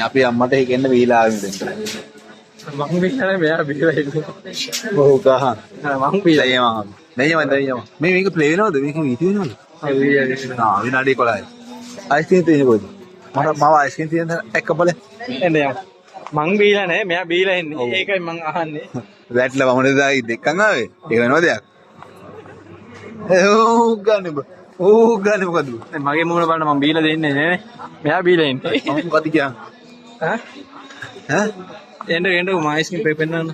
අපි අම්මට හිකෙන්න වීලා ආවිද මං බීලා මෙයා බීලා ඉන්නේ. ඔව් ගහ මං බීලා. දෙයම මේක ප්ලේ වෙනවද මේක වීඩියෝ වෙනවද විනාඩි 11යි අයිස්ක්‍රීම් තියෙන්නේ කොහෙද මට මාව අයිස්ක්‍රීම් තියෙන එක බලන්න එන්න යමු. මං බීලා නෑ මෙයා බීලා ඉන්නේ. ඒකයි මං අහන්නේ. වැටලා වමනේ දායි දෙකන් ආවේ ඒක වෙනව දෙයක් ඕ ගන්න මොකද මගේ මූණ බලන්න මං බීලා දෙන්නේ නෑනේ. මෙයා බීලා ඉන්නේ. මොකද කියන්නේ ඈ එන්න මායිස්කින් පෙන්නන්න.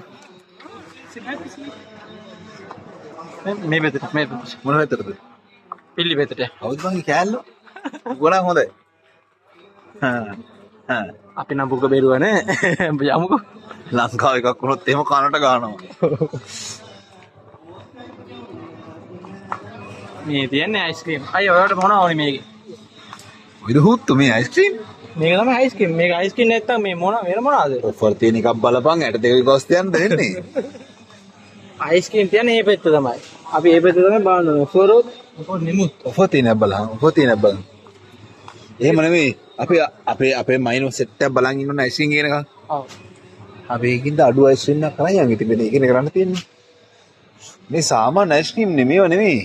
මේ බෙතට මේ මොන වැතරද පිල්ලි බෙතට. හවුද මගේ කෑල්ල ගොඩක් හොඳයි අපි නම් බුක බේරුවනේ. යමුකෝ. ලංකාව එකක් වුණොත් එහෙම කනට ගන්නවා මේ තියන්නේ අයිස්ක්‍රීම්. අයිය ඔයාලට මොනවා ඕනේ මේකේ? ඔයිද හුත්තු මේ අයිස්ක්‍රීම් මේක තමයි අයිස්ක්‍රීම්. මේක අයිස්ක්‍රීම් නැත්තම් මේ වෙන මොනවද? ඔෆර් තියෙන එකක් බලපන් 62 කොස් තියන්න දෙන්නේ අයිස්ක්‍රීම් තියන්නේ මේ පැත්ත තමයි. අපි මේ පැත්ත තමයි බලන්න. ඔෆරොත් නිමුත්. ඔෆර් තියෙනක් බලන්න ඔෆර් තියෙනක් බලන්න එහෙම නෙමෙයි අපේ මයිනෝ සෙට් එක බලන් ඉන්න අයිස්ක්‍රීම් කියන එක ඔව්. අපි ඒකින්ද අඩු අයිස්ක්‍රීම් එකක් කරන් යන් ඉතින් මේක කරන්න තියෙන්නේ මේ සාමාන්‍ය අයිස්ක්‍රීම් නෙමෙයි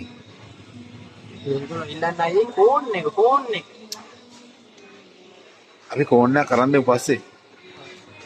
ඒගොල්ලෝ ඉල්ලන්න අයියේ කෝන් එක. අපි කෝන් එක කරන් දෙමු පස්සේ